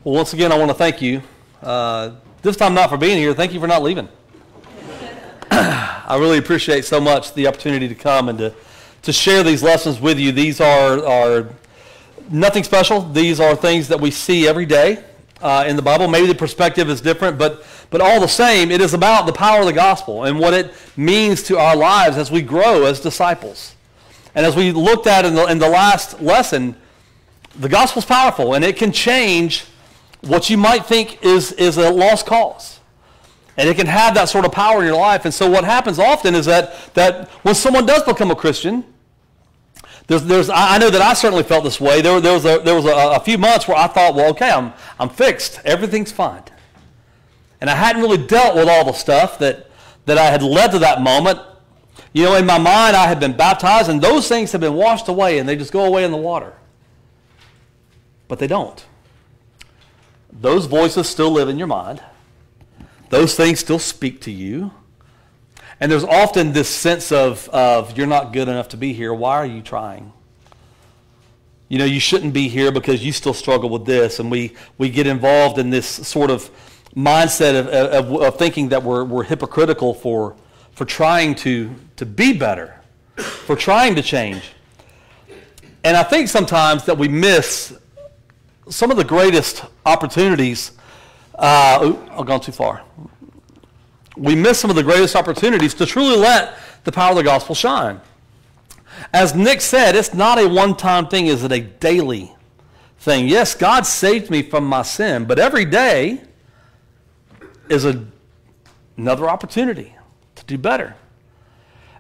Well, once again, I want to thank you. This time not for being here. Thank you for not leaving. I really appreciate so much the opportunity to come and to share these lessons with you. These are nothing special. These are things that we see every day in the Bible. Maybe the perspective is different, but all the same, it is about the power of the gospel and what it means to our lives as we grow as disciples. And as we looked at in the last lesson, the gospel is powerful, and it can change what you might think is a lost cause. And it can have that sort of power in your life. And so what happens often is that when someone does become a Christian, I know that I certainly felt this way. There was a few months where I thought, well, okay, I'm fixed. Everything's fine. And I hadn't really dealt with all the stuff that I had led to that moment. You know, in my mind, I had been baptized, and those things have been washed away, and they just go away in the water. But they don't. Those voices still live in your mind. Those things still speak to you. And there's often this sense of you're not good enough to be here. Why are you trying? You know, you shouldn't be here because you still struggle with this. And we get involved in this sort of mindset of thinking that we're hypocritical for trying to be better, for trying to change. And I think sometimes that we miss some of the greatest opportunities. I've gone too far. We miss some of the greatest opportunities to truly let the power of the gospel shine. As Nick said, it's not a one-time thing. It's a daily thing. Yes, God saved me from my sin, but every day is another opportunity to do better.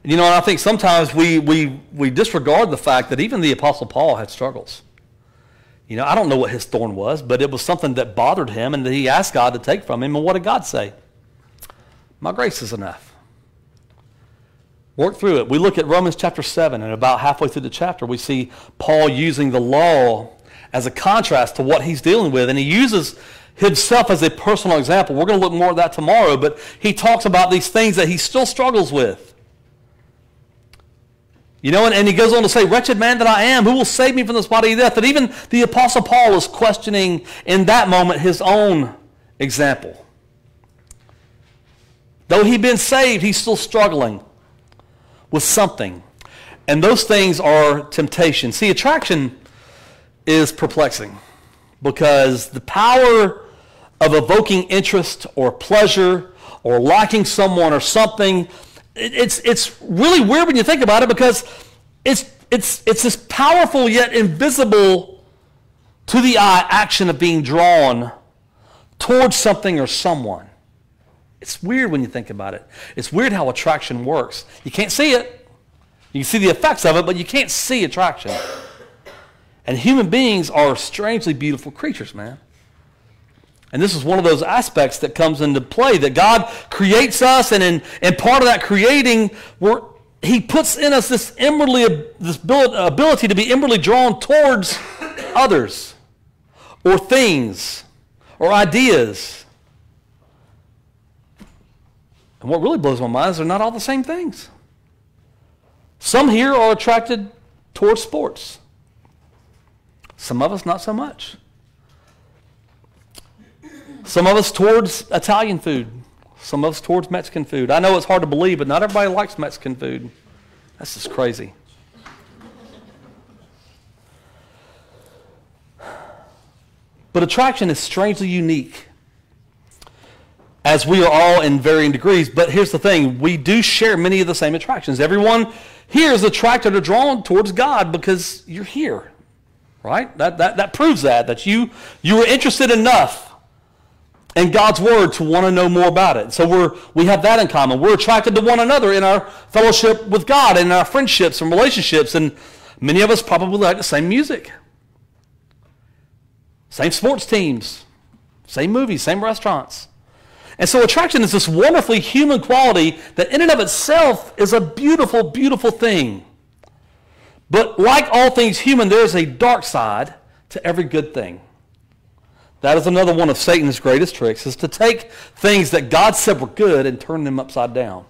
You know, and I think sometimes we disregard the fact that even the Apostle Paul had struggles. You know, I don't know what his thorn was, but it was something that bothered him and that he asked God to take from him. And what did God say? My grace is enough. Work through it. We look at Romans chapter 7, and about halfway through the chapter, we see Paul using the law as a contrast to what he's dealing with. And he uses himself as a personal example. We're going to look more at that tomorrow, but he talks about these things that he still struggles with. You know, and he goes on to say, wretched man that I am, who will save me from this body of death? That even the Apostle Paul is questioning in that moment his own example. Though he'd been saved, he's still struggling with something. And those things are temptation. See, attraction is perplexing because the power of evoking interest or pleasure or liking someone or something, it's really weird when you think about it because it's this powerful yet invisible to the eye action of being drawn towards something or someone. It's weird when you think about it. It's weird how attraction works. You can't see it. You can see the effects of it, but you can't see attraction. And human beings are strangely beautiful creatures, man. And this is one of those aspects that comes into play, that God creates us, and in part of that creating, he puts in us this ability to be inwardly drawn towards others or things or ideas. And what really blows my mind is they're not all the same things. Some here are attracted towards sports. Some of us not so much. Some of us towards Italian food. Some of us towards Mexican food. I know it's hard to believe, but not everybody likes Mexican food. That's just crazy. But attraction is strangely unique, as we are all in varying degrees. But here's the thing. We do share many of the same attractions. Everyone here is attracted or drawn towards God because you're here. Right? That proves that you were interested enough in God's Word to want to know more about it. So we have that in common. We're attracted to one another in our fellowship with God and in our friendships and relationships. And many of us probably like the same music. Same sports teams. Same movies. Same restaurants. And so attraction is this wonderfully human quality that in and of itself is a beautiful, beautiful thing. But like all things human, there is a dark side to every good thing. That is another one of Satan's greatest tricks, is to take things that God said were good and turn them upside down.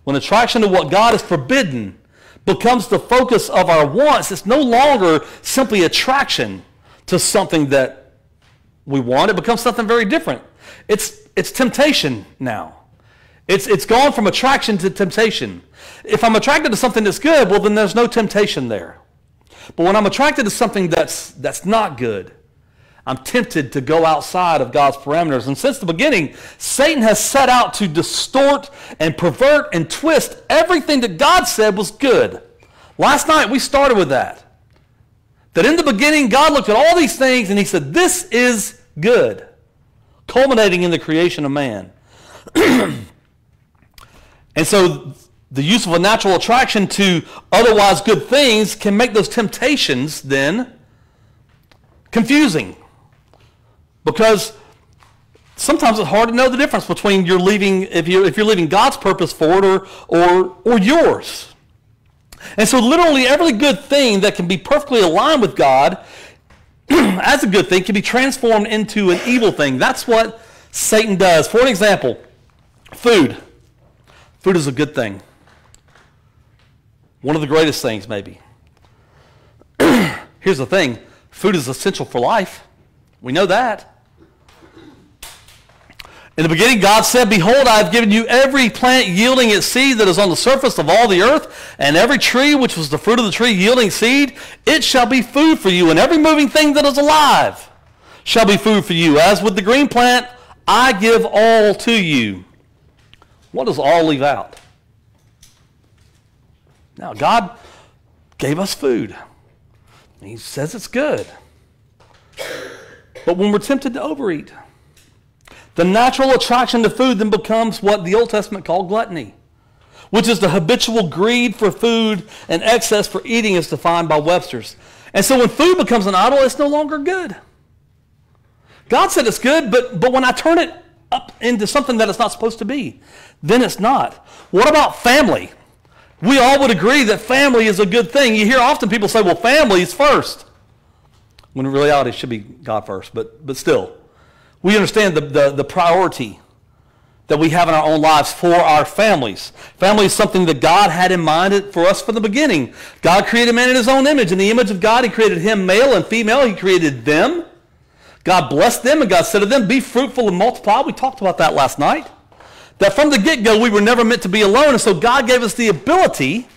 When attraction to what God has forbidden becomes the focus of our wants, it's no longer simply attraction to something that we want, it becomes something very different. It's temptation now. It's gone from attraction to temptation. If I'm attracted to something that's good, well, then there's no temptation there. But when I'm attracted to something that's not good, I'm tempted to go outside of God's parameters. And since the beginning, Satan has set out to distort and pervert and twist everything that God said was good. Last night, we started with that. That in the beginning, God looked at all these things and he said, this is good, culminating in the creation of man. And so the use of a natural attraction to otherwise good things can make those temptations then confusing. Because sometimes it's hard to know the difference between if you're leaving God's purpose for it or yours. And so literally every good thing that can be perfectly aligned with God as a good thing can be transformed into an evil thing. That's what Satan does. For an example, food. Food is a good thing. One of the greatest things, maybe. Here's the thing. Food is essential for life. We know that. In the beginning, God said, behold, I have given you every plant yielding its seed that is on the surface of all the earth, and every tree which was the fruit of the tree yielding seed, it shall be food for you, and every moving thing that is alive shall be food for you. As with the green plant, I give all to you. What does all leave out? Now, God gave us food. He says it's good. But when we're tempted to overeat, the natural attraction to food then becomes what the Old Testament called gluttony, which is the habitual greed for food and excess for eating as defined by Webster's. And so when food becomes an idol, it's no longer good. God said it's good, but when I turn it up into something that it's not supposed to be, then it's not. What about family? We all would agree that family is a good thing. You hear often people say, well, family is first. When in reality, it should be God first, but still. We understand the priority that we have in our own lives for our families. Family is something that God had in mind for us from the beginning. God created man in his own image. In the image of God, he created him male and female. He created them. God blessed them, and God said to them, be fruitful and multiply. We talked about that last night. That from the get-go, we were never meant to be alone. And so God gave us the ability,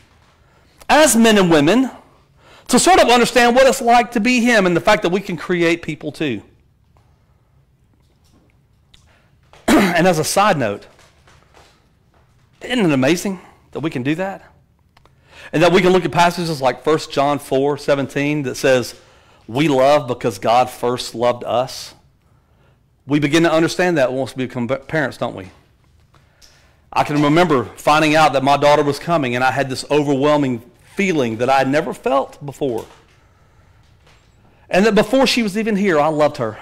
as men and women, to sort of understand what it's like to be him and the fact that we can create people too. And as a side note, isn't it amazing that we can do that? And that we can look at passages like 1 John 4:17 that says, we love because God first loved us. We begin to understand that once we become parents, don't we? I can remember finding out that my daughter was coming, and I had this overwhelming feeling that I had never felt before. And that before she was even here, I loved her.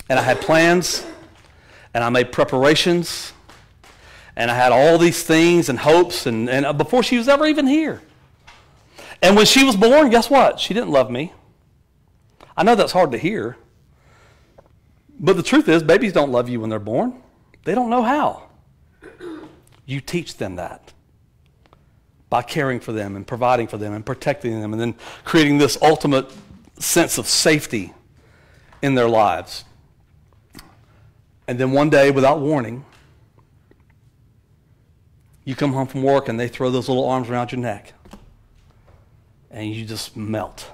And I had plans, and I made preparations, and I had all these things and hopes, and before she was ever even here. And when she was born, guess what? She didn't love me. I know that's hard to hear. But the truth is, babies don't love you when they're born. They don't know how. You teach them that by caring for them and providing for them and protecting them and then creating this ultimate sense of safety in their lives. And then one day, without warning, you come home from work and they throw those little arms around your neck and you just melt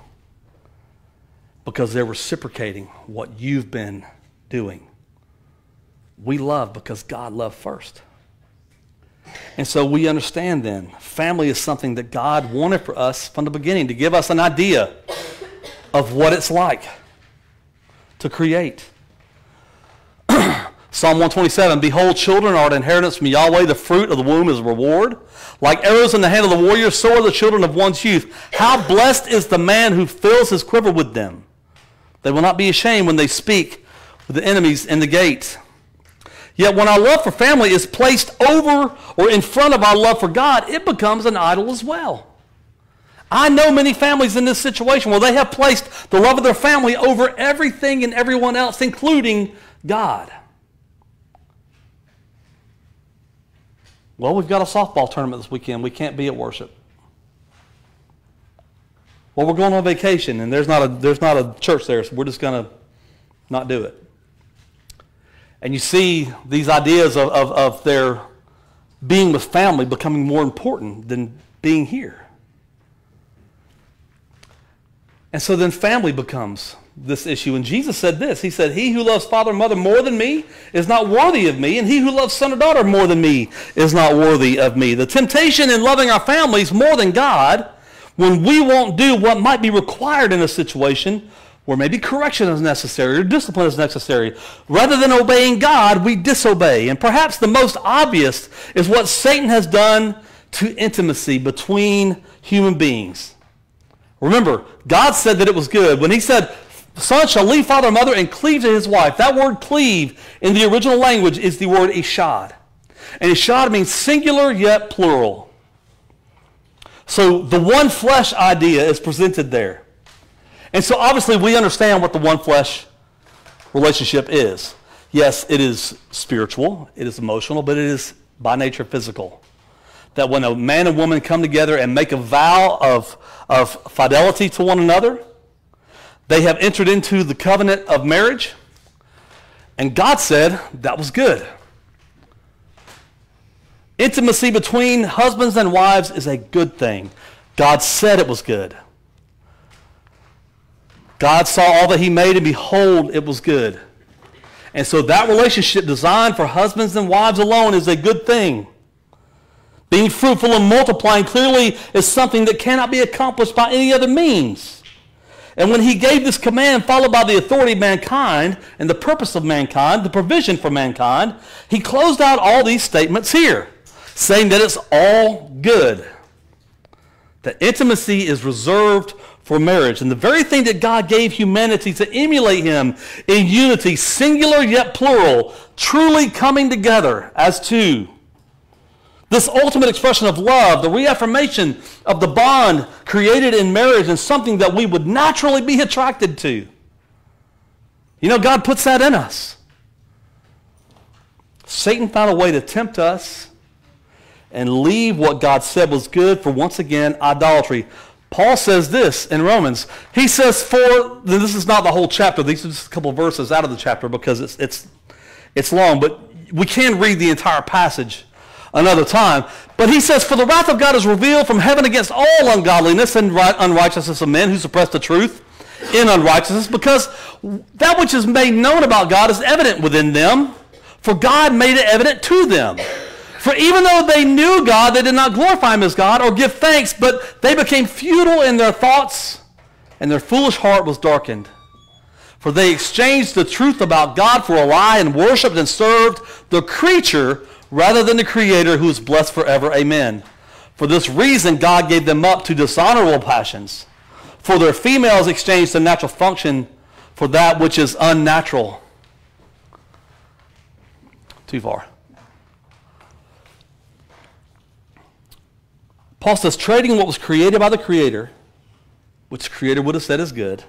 because they're reciprocating what you've been doing. We love because God loved first. And so we understand then, family is something that God wanted for us from the beginning, to give us an idea of what it's like to create. Psalm 127, behold, children are an inheritance from Yahweh, the fruit of the womb is a reward. Like arrows in the hand of the warrior, so are the children of one's youth. How blessed is the man who fills his quiver with them. They will not be ashamed when they speak with the enemies in the gate. Yet when our love for family is placed over or in front of our love for God, it becomes an idol as well. I know many families in this situation where they have placed the love of their family over everything and everyone else, including God. Well, we've got a softball tournament this weekend. We can't be at worship. Well, we're going on vacation, and there's not a church there, so we're just going to not do it. And you see these ideas of their being with family becoming more important than being here. And so then family becomes this issue. And Jesus said this. He said, he who loves father and mother more than me is not worthy of me, and he who loves son or daughter more than me is not worthy of me. The temptation in loving our families more than God, when we won't do what might be required in a situation where maybe correction is necessary or discipline is necessary, rather than obeying God, we disobey. And perhaps the most obvious is what Satan has done to intimacy between human beings. Remember, God said that it was good. When he said, the son shall leave father and mother and cleave to his wife, that word cleave in the original language is the word ishad. And ishad means singular yet plural. So the one flesh idea is presented there. And so obviously we understand what the one flesh relationship is. Yes, it is spiritual, it is emotional, but it is by nature physical. That when a man and woman come together and make a vow of fidelity to one another, they have entered into the covenant of marriage, and God said that was good. Intimacy between husbands and wives is a good thing. God said it was good. God saw all that he made, and behold, it was good. And so that relationship designed for husbands and wives alone is a good thing. Being fruitful and multiplying clearly is something that cannot be accomplished by any other means. And when he gave this command, followed by the authority of mankind and the purpose of mankind, the provision for mankind, he closed out all these statements here, saying that it's all good. That intimacy is reserved for marriage. And the very thing that God gave humanity to emulate him in unity, singular yet plural, truly coming together as two. This ultimate expression of love, the reaffirmation of the bond created in marriage, is something that we would naturally be attracted to. You know, God puts that in us. Satan found a way to tempt us and leave what God said was good for, once again, idolatry. Paul says this in Romans. He says, this is not the whole chapter. These are just a couple of verses out of the chapter because it's long, but we can read the entire passage another time. But he says, for the wrath of God is revealed from heaven against all ungodliness and unrighteousness of men who suppress the truth in unrighteousness, because that which is made known about God is evident within them, for God made it evident to them. For even though they knew God, they did not glorify him as God or give thanks, but they became futile in their thoughts, and their foolish heart was darkened. For they exchanged the truth about God for a lie and worshipped and served the creature rather than the Creator, who is blessed forever. Amen. For this reason, God gave them up to dishonorable passions. For their females exchanged the natural function for that which is unnatural. Too far. Paul says, trading what was created by the Creator, which the Creator would have said is good,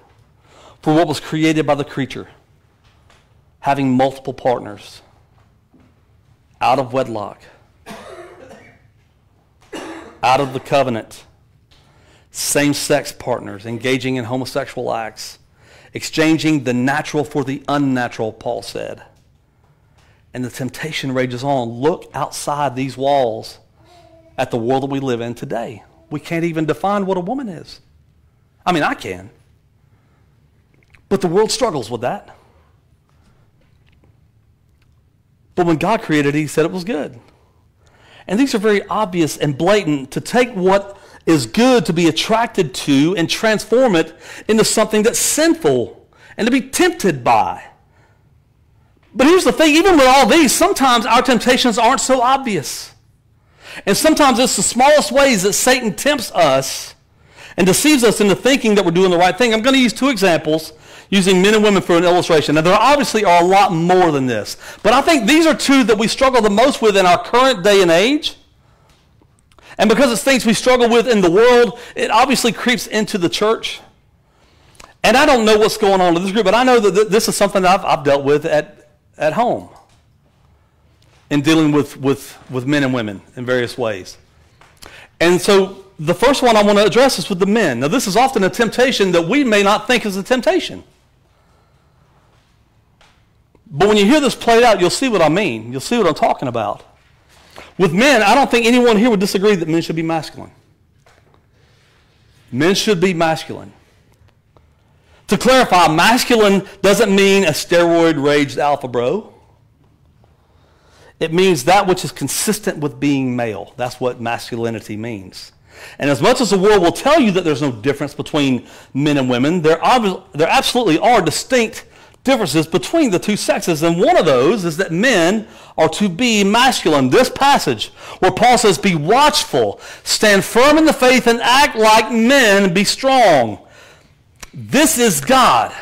for what was created by the creature, having multiple partners, out of wedlock, out of the covenant, same-sex partners engaging in homosexual acts, exchanging the natural for the unnatural, Paul said. And the temptation rages on. Look outside these walls at the world that we live in today. We can't even define what a woman is. I mean, I can. But the world struggles with that. But when God created it, he said it was good. And these are very obvious and blatant, to take what is good to be attracted to and transform it into something that's sinful and to be tempted by. But here's the thing, even with all these, sometimes our temptations aren't so obvious. And sometimes it's the smallest ways that Satan tempts us and deceives us into thinking that we're doing the right thing. I'm going to use two examples using men and women for an illustration. Now, there obviously are a lot more than this, but I think these are two that we struggle the most with in our current day and age. And because it's things we struggle with in the world, it obviously creeps into the church. And I don't know what's going on in this group, but I know that this is something that I've dealt with at home in dealing with men and women in various ways. And so the first one I want to address is with the men. Now, this is often a temptation that we may not think is a temptation. But when you hear this played out, you'll see what I mean. You'll see what I'm talking about. With men, I don't think anyone here would disagree that men should be masculine. Men should be masculine. To clarify, masculine doesn't mean a steroid-raged alpha bro. It means that which is consistent with being male. That's what masculinity means. And as much as the world will tell you that there's no difference between men and women, there absolutely are distinct differences between the two sexes. And one of those is that men are to be masculine. This passage where Paul says, be watchful, stand firm in the faith, and act like men, be strong. This is God.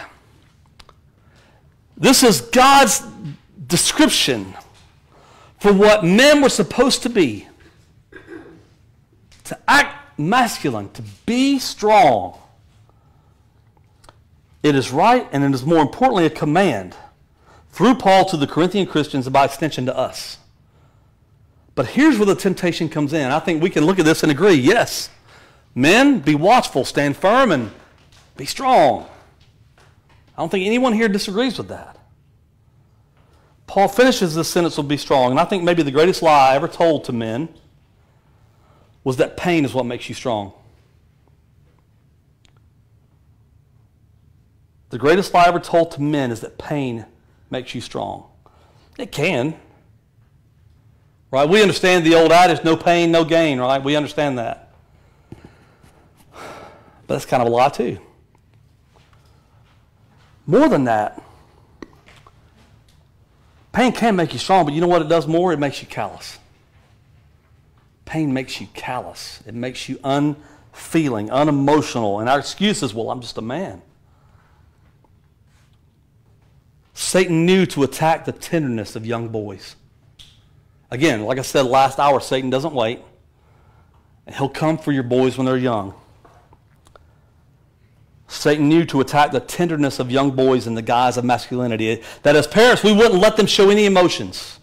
This is God's description for what men were supposed to be. To act masculine, to be strong. It is right, and it is more importantly a command through Paul to the Corinthian Christians and by extension to us. But here's where the temptation comes in. I think we can look at this and agree, yes, men, be watchful, stand firm, and be strong. I don't think anyone here disagrees with that. Paul finishes this sentence with be strong, and I think maybe the greatest lie ever told to men was that pain is what makes you strong. The greatest lie ever told to men is that pain makes you strong. It can. Right? We understand the old adage, no pain, no gain, right? We understand that. But that's kind of a lie too. More than that, pain can make you strong, but you know what it does more? It makes you callous. Pain makes you callous. It makes you unfeeling, unemotional. And our excuse is, well, I'm just a man. Satan knew to attack the tenderness of young boys. Again, like I said last hour, Satan doesn't wait. And he'll come for your boys when they're young. Satan knew to attack the tenderness of young boys in the guise of masculinity. That as parents, we wouldn't let them show any emotions.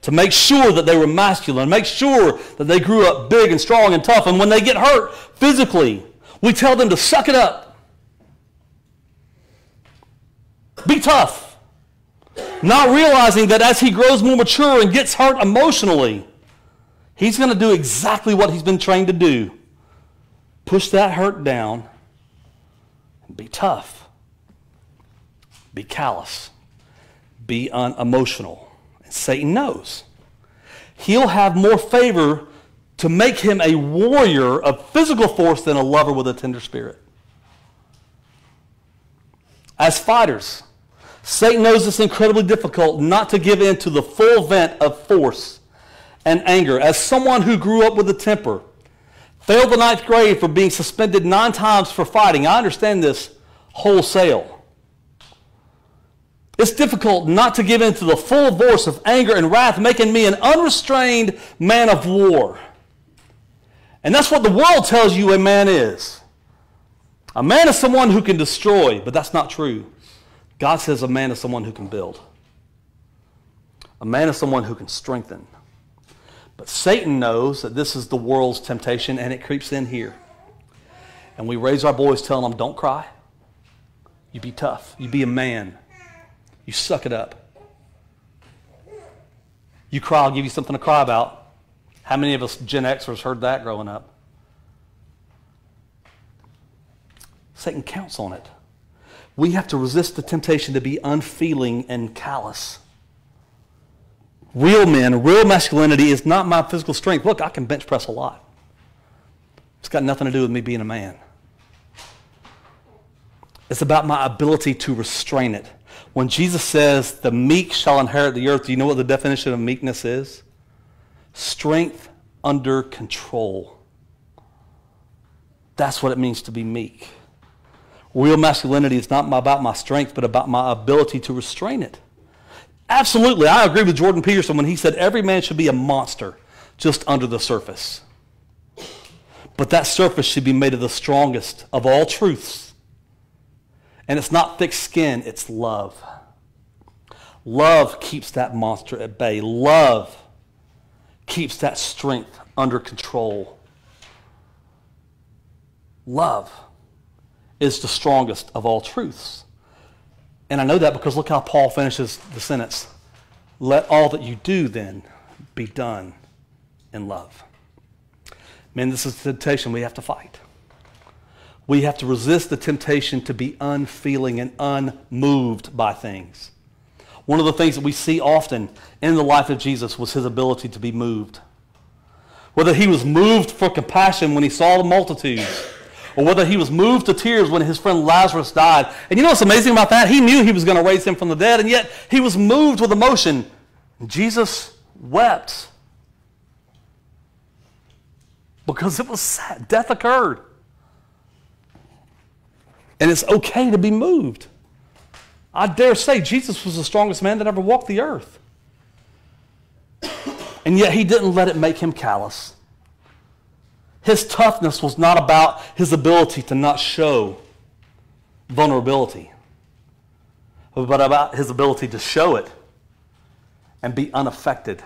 To make sure that they were masculine, make sure that they grew up big and strong and tough. And when they get hurt physically, we tell them to suck it up. Be tough. Not realizing that as he grows more mature and gets hurt emotionally, he's going to do exactly what he's been trained to do. Push that hurt down and be tough. Be callous. Be unemotional. And Satan knows. He'll have more favor to make him a warrior of physical force than a lover with a tender spirit. As fighters, Satan knows it's incredibly difficult not to give in to the full vent of force and anger. As someone who grew up with a temper, failed the 9th grade for being suspended 9 times for fighting, I understand this wholesale. It's difficult not to give in to the full force of anger and wrath, making me an unrestrained man of war. And that's what the world tells you a man is. A man is someone who can destroy, but that's not true. God says a man is someone who can build. A man is someone who can strengthen. But Satan knows that this is the world's temptation, and it creeps in here. And we raise our boys telling them, don't cry. You be tough. You be a man. You suck it up. You cry, I'll give you something to cry about. How many of us Gen Xers heard that growing up? Satan counts on it. We have to resist the temptation to be unfeeling and callous. Real men, real masculinity is not my physical strength. Look, I can bench press a lot. It's got nothing to do with me being a man. It's about my ability to restrain it. When Jesus says, the meek shall inherit the earth, do you know what the definition of meekness is? Strength under control. That's what it means to be meek. Real masculinity is not about my strength, but about my ability to restrain it. Absolutely, I agree with Jordan Peterson when he said every man should be a monster just under the surface. But that surface should be made of the strongest of all truths. And it's not thick skin, it's love. Love keeps that monster at bay. Love keeps that strength under control. Love is the strongest of all truths. And I know that because look how Paul finishes the sentence. Let all that you do then be done in love. Man, this is a temptation we have to fight. We have to resist the temptation to be unfeeling and unmoved by things. One of the things that we see often in the life of Jesus was his ability to be moved. Whether he was moved for compassion when he saw the multitudes, or whether he was moved to tears when his friend Lazarus died. And you know what's amazing about that? He knew he was going to raise him from the dead, and yet he was moved with emotion. And Jesus wept because it was sad. Death occurred. And it's okay to be moved. I dare say Jesus was the strongest man that ever walked the earth. And yet he didn't let it make him callous. His toughness was not about his ability to not show vulnerability, but about his ability to show it and be unaffected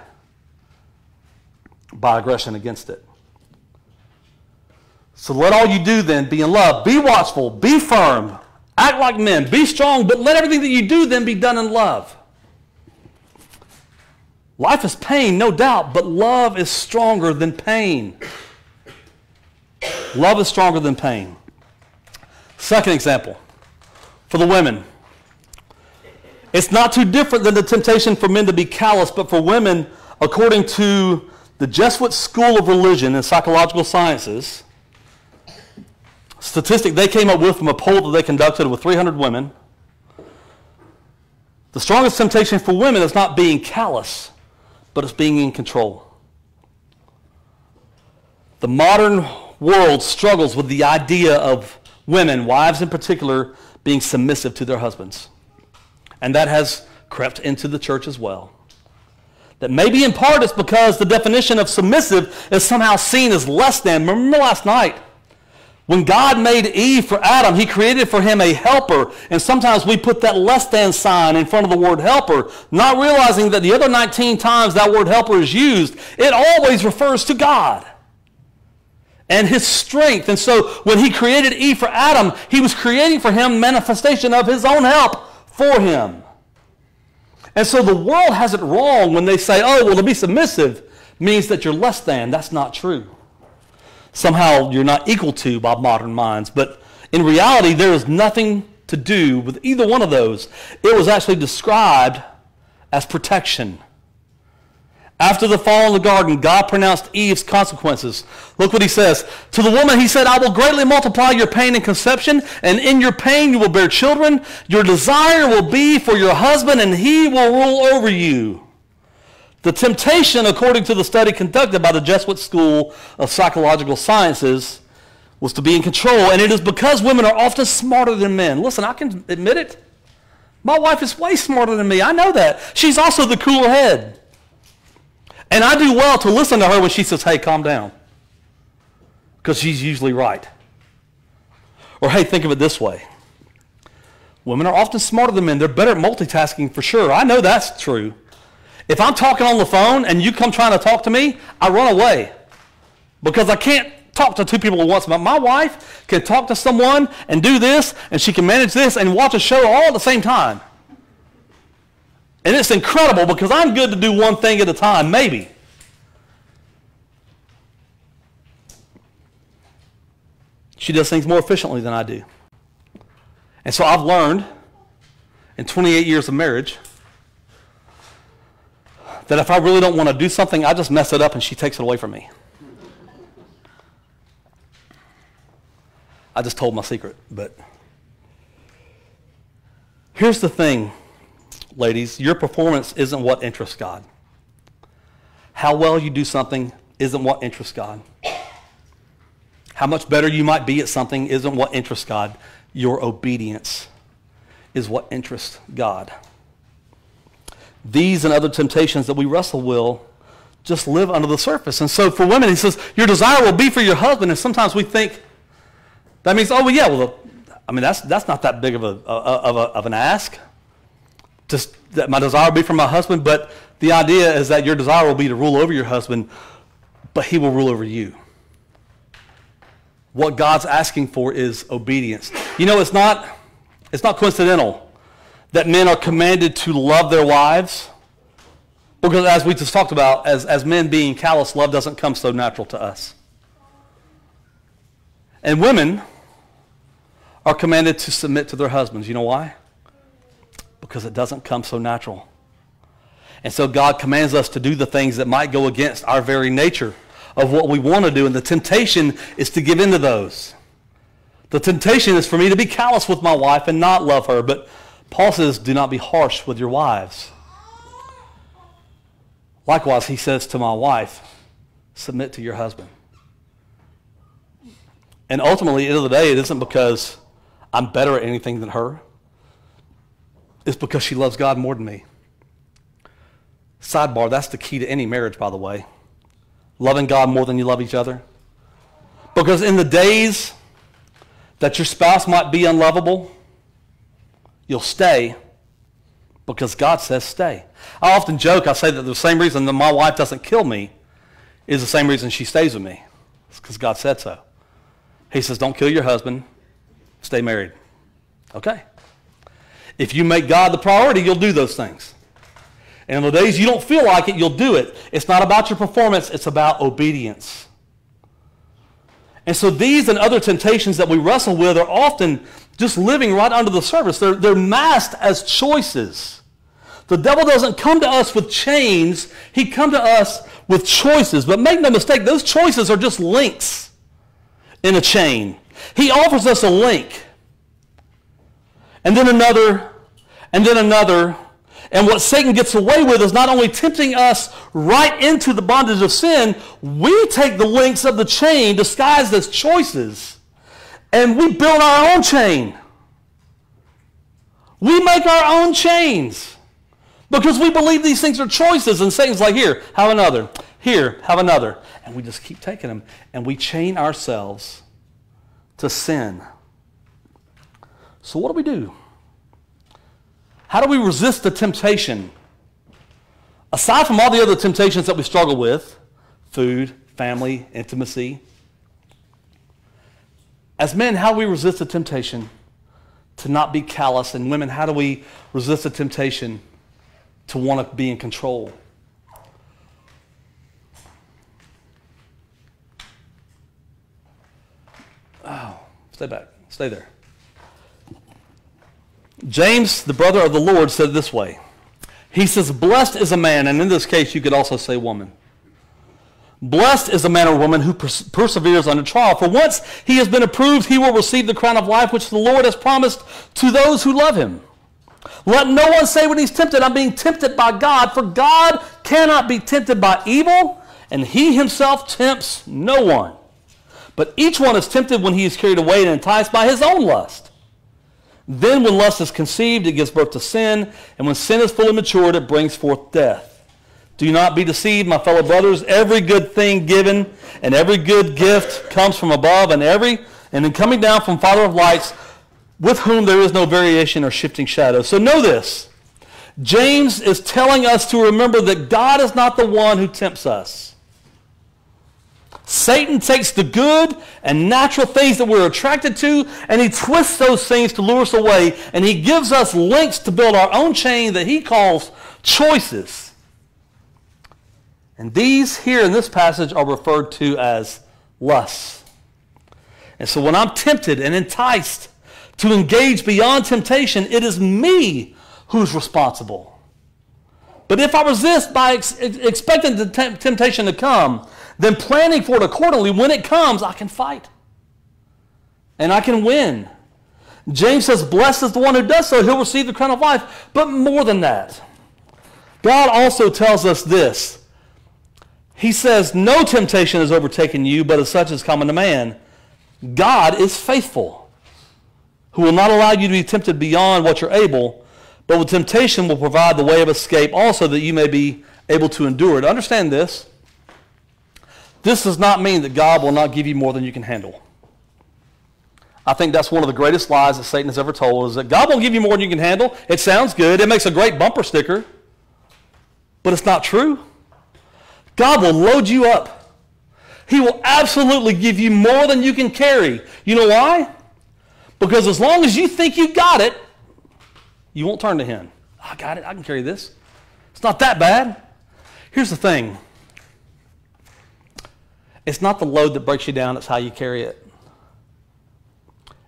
by aggression against it. So let all you do then be in love. Be watchful. Be firm. Act like men. Be strong, but let everything that you do then be done in love. Life is pain, no doubt, but love is stronger than pain. Love is stronger than pain. Second example, for the women. It's not too different than the temptation for men to be callous, but for women, according to the Jesuit School of Religion and Psychological Sciences, statistic they came up with from a poll that they conducted with 300 women, the strongest temptation for women is not being callous, but it's being in control. The modern world struggles with the idea of women, wives in particular, being submissive to their husbands. And that has crept into the church as well. That maybe in part it's because the definition of submissive is somehow seen as less than. Remember last night, when God made Eve for Adam, he created for him a helper. And sometimes we put that less than sign in front of the word helper, not realizing that the other 19 times that word helper is used, it always refers to God and his strength. And so when he created Eve for Adam, he was creating for him manifestation of his own help for him. And so the world has it wrong when they say, oh, well, to be submissive means that you're less than. That's not true. Somehow you're not equal to by modern minds. But in reality, there is nothing to do with either one of those. It was actually described as protection. After the fall in the garden, God pronounced Eve's consequences. Look what he says. To the woman, he said, I will greatly multiply your pain in conception, and in your pain you will bear children. Your desire will be for your husband, and he will rule over you. The temptation, according to the study conducted by the Jesuit School of Psychological Sciences, was to be in control. And it is because women are often smarter than men. Listen, I can admit it. My wife is way smarter than me. I know that. She's also the cooler head. And I do well to listen to her when she says, hey, calm down. Because she's usually right. Or, hey, think of it this way. Women are often smarter than men. They're better at multitasking for sure. I know that's true. If I'm talking on the phone and you come trying to talk to me, I run away. Because I can't talk to two people at once. But my wife can talk to someone and do this, and she can manage this and watch a show all at the same time. And it's incredible because I'm good to do one thing at a time, maybe. She does things more efficiently than I do. And so I've learned in 28 years of marriage that if I really don't want to do something, I just mess it up and she takes it away from me. I just told my secret, but here's the thing, ladies. Your performance isn't what interests God. How well you do something isn't what interests God. How much better you might be at something isn't what interests God. Your obedience is what interests God. These and other temptations that we wrestle with just live under the surface. And so for women, he says, your desire will be for your husband. And sometimes we think that means, oh, well, yeah, well, I mean, that's not that big of an ask. Just that my desire will be for my husband. But the idea is that your desire will be to rule over your husband, but he will rule over you. What God's asking for is obedience. You know, it's not coincidental that men are commanded to love their wives? Because as we just talked about, as men being callous, love doesn't come so natural to us. And women are commanded to submit to their husbands. You know why? Because it doesn't come so natural. And so God commands us to do the things that might go against our very nature of what we want to do. And the temptation is to give in to those. The temptation is for me to be callous with my wife and not love her. But Paul says, do not be harsh with your wives. Likewise, he says to my wife, submit to your husband. And ultimately, at the end of the day, it isn't because I'm better at anything than her. It's because she loves God more than me. Sidebar, that's the key to any marriage, by the way. Loving God more than you love each other. Because in the days that your spouse might be unlovable, you'll stay because God says stay. I often joke, I say that the same reason that my wife doesn't kill me is the same reason she stays with me. It's because God said so. He says, don't kill your husband, stay married. Okay. If you make God the priority, you'll do those things. And in the days you don't feel like it, you'll do it. It's not about your performance, it's about obedience. And so these and other temptations that we wrestle with are often just living right under the surface. They're masked as choices. The devil doesn't come to us with chains. He comes to us with choices. But make no mistake, those choices are just links in a chain. He offers us a link. And then another, and then another. And what Satan gets away with is not only tempting us right into the bondage of sin, we take the links of the chain disguised as choices, and we build our own chain. We make our own chains because we believe these things are choices, and Satan's like, here, have another. Here, have another. And we just keep taking them, and we chain ourselves to sin. So what do we do? How do we resist the temptation? Aside from all the other temptations that we struggle with, food, family, intimacy, as men, how do we resist the temptation to not be callous? And women, how do we resist the temptation to want to be in control? Oh, stay back. Stay there. James, the brother of the Lord, said it this way. He says, blessed is a man, and in this case you could also say woman. Blessed is a man or woman who perseveres under trial. For once he has been approved, he will receive the crown of life which the Lord has promised to those who love him. Let no one say when he's tempted, I'm being tempted by God, for God cannot be tempted by evil, and he himself tempts no one. But each one is tempted when he is carried away and enticed by his own lust. Then when lust is conceived, it gives birth to sin, and when sin is fully matured, it brings forth death. Do not be deceived, my fellow brothers. Every good thing given and every good gift comes from above, and then coming down from Father of lights, with whom there is no variation or shifting shadow. So know this. James is telling us to remember that God is not the one who tempts us. Satan takes the good and natural things that we're attracted to, and he twists those things to lure us away, and he gives us links to build our own chain that he calls choices. And these here in this passage are referred to as lusts. And so when I'm tempted and enticed to engage beyond temptation, it is me who's responsible. But if I resist by expecting the temptation to come, then planning for it accordingly, when it comes, I can fight. And I can win. James says, blessed is the one who does so, he'll receive the crown of life. But more than that, God also tells us this. He says, no temptation has overtaken you, but as such is common to man. God is faithful, who will not allow you to be tempted beyond what you're able, but with temptation will provide the way of escape also that you may be able to endure it. Understand this. This does not mean that God will not give you more than you can handle. I think that's one of the greatest lies that Satan has ever told, is that God won't give you more than you can handle. It sounds good. It makes a great bumper sticker. But it's not true. God will load you up. He will absolutely give you more than you can carry. You know why? Because as long as you think you got it, You won't turn to him. I got it. I can carry this. It's not that bad. Here's the thing. It's not the load that breaks you down. It's how you carry it.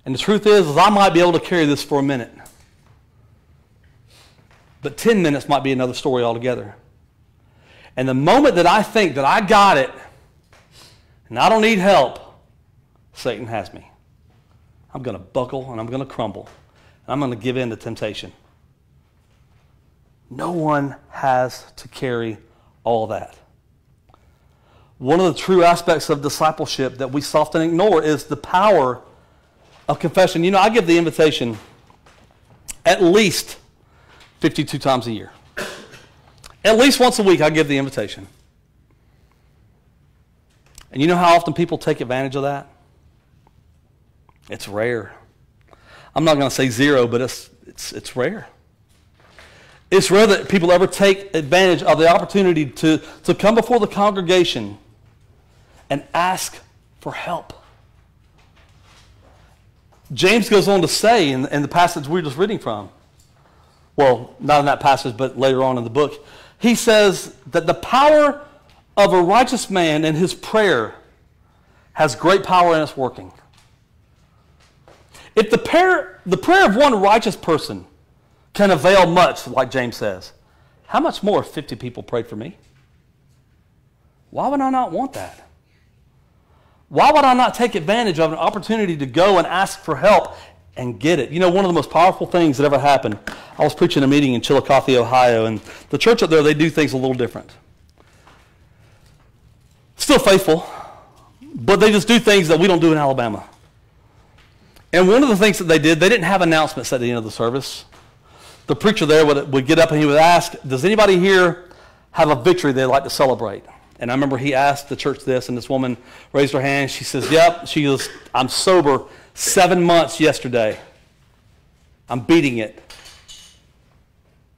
And the truth is I might be able to carry this for a minute. But 10 minutes might be another story altogether. And the moment that I think that I got it and I don't need help, Satan has me. I'm going to buckle and I'm going to crumble. And I'm going to give in to temptation. No one has to carry all that. One of the true aspects of discipleship that we often ignore is the power of confession. You know, I give the invitation at least 52 times a year. At least once a week I give the invitation. And you know how often people take advantage of that? It's rare. I'm not going to say zero, but it's rare. It's rare that people ever take advantage of the opportunity to come before the congregation and ask for help. James goes on to say in the passage we're just reading from, well, not in that passage, but later on in the book, he says that the power of a righteous man in his prayer has great power in its working. If the prayer of one righteous person can avail much, like James says, how much more if 50 people prayed for me? Why would I not want that? Why would I not take advantage of an opportunity to go and ask for help and get it? You know, one of the most powerful things that ever happened, I was preaching a meeting in Chillicothe, Ohio, and the church up there, they do things a little different. Still faithful, but they just do things that we don't do in Alabama. And one of the things that they did, they didn't have announcements at the end of the service. The preacher there would get up and he would ask, does anybody here have a victory they'd like to celebrate? And I remember he asked the church this, and this woman raised her hand. She says, yep. She goes, I'm sober 7 months yesterday. I'm beating it.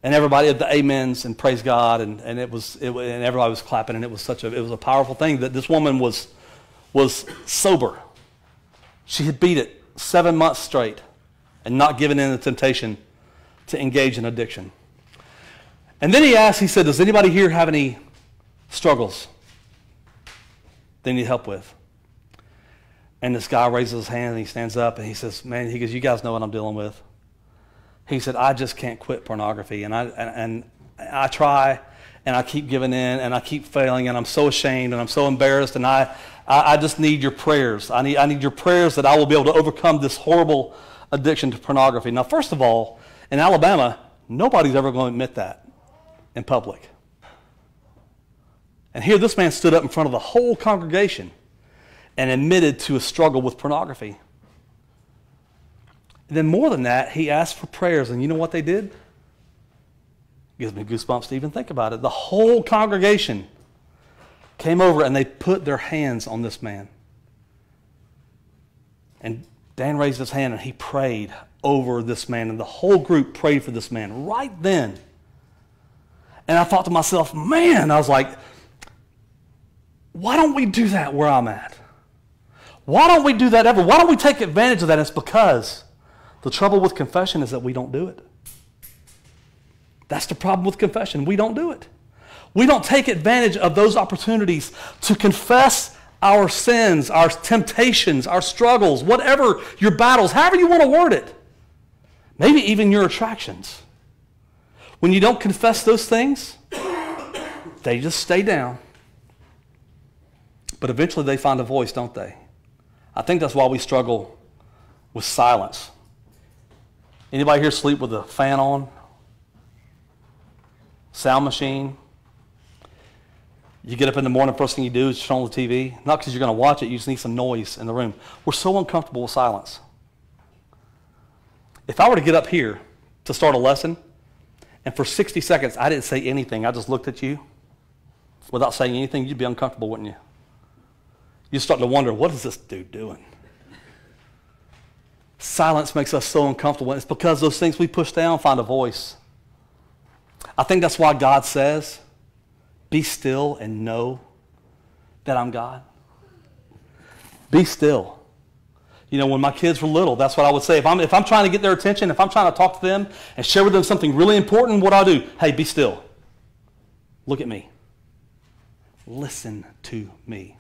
And everybody had the amens and praise God, and everybody was clapping, and it was a powerful thing that this woman was sober. She had beat it 7 months straight and not given in to temptation to engage in addiction. And then he said, does anybody here have any struggles they need help with? And this guy raises his hand and he stands up and he says, man, he goes, you guys know what I'm dealing with. He said, I just can't quit pornography, and I try and I keep giving in and I keep failing, and I'm so ashamed and I'm so embarrassed, and I just need your prayers. I need your prayers that I will be able to overcome this horrible addiction to pornography. Now, first of all, in Alabama, nobody's ever going to admit that in public. And here this man stood up in front of the whole congregation and admitted to a struggle with pornography. And then more than that, he asked for prayers, and you know what they did? Gives me goosebumps to even think about it. The whole congregation came over and they put their hands on this man. And Dan raised his hand and he prayed over this man, and the whole group prayed for this man right then. And I thought to myself, man, I was like, why don't we do that where I'm at? Why don't we do that ever? Why don't we take advantage of that? It's because the trouble with confession is that we don't do it. That's the problem with confession. We don't do it. We don't take advantage of those opportunities to confess our sins, our temptations, our struggles, whatever your battles, however you want to word it. Maybe even your attractions. When you don't confess those things, they just stay down. But eventually they find a voice, don't they? I think that's why we struggle with silence. Anybody here sleep with a fan on? Sound machine? You get up in the morning, first thing you do is turn on the TV. Not because you're going to watch it, you just need some noise in the room. We're so uncomfortable with silence. If I were to get up here to start a lesson, and for 60 seconds I didn't say anything, I just looked at you without saying anything, you'd be uncomfortable, wouldn't you? You'd start to wonder, what is this dude doing? Silence makes us so uncomfortable, and it's because those things we push down find a voice. I think that's why God says, be still and know that I'm God. Be still. When my kids were little, that's what I would say. If I'm trying to get their attention, if I'm trying to talk to them and share with them something really important, what I'll do, hey, be still. Look at me. Listen to me.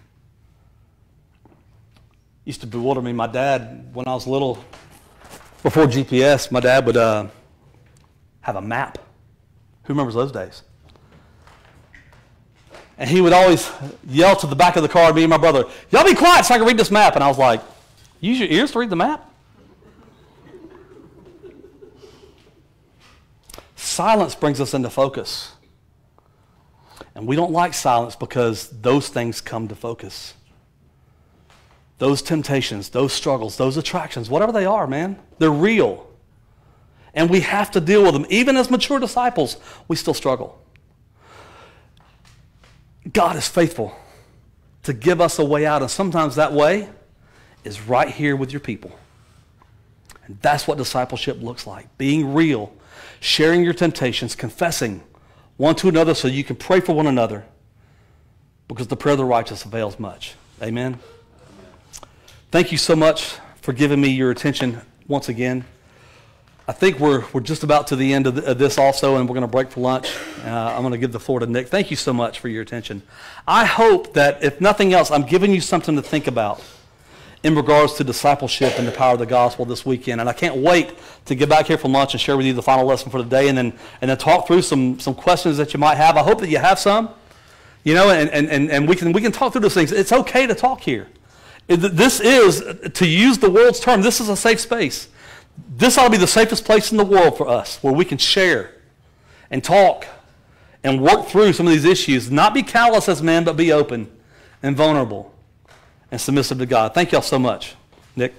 Used to bewilder me. My dad, when I was little, before GPS, my dad would have a map. Who remembers those days? And he would always yell to the back of the car, me and my brother, y'all be quiet so I can read this map. And I was like, use your ears to read the map? Silence brings us into focus. And we don't like silence because those things come to focus. Those temptations, those struggles, those attractions, whatever they are, man, they're real. And we have to deal with them. Even as mature disciples, we still struggle. God is faithful to give us a way out, and sometimes that way is right here with your people. And that's what discipleship looks like. Being real, sharing your temptations, confessing one to another so you can pray for one another, because the prayer of the righteous avails much. Amen? Thank you so much for giving me your attention once again. I think we're just about to the end of this also, and we're going to break for lunch. I'm going to give the floor to Nick. Thank you so much for your attention. I hope that, if nothing else, I'm giving you something to think about in regards to discipleship and the power of the gospel this weekend. And I can't wait to get back here for lunch and share with you the final lesson for today, and then talk through some questions that you might have. I hope that you have some, and we can talk through those things. It's okay to talk here. This is, to use the world's term, this is a safe space. This ought to be the safest place in the world for us, where we can share and talk and work through some of these issues. Not be callous as men, but be open and vulnerable and submissive to God. Thank y'all so much. Nick?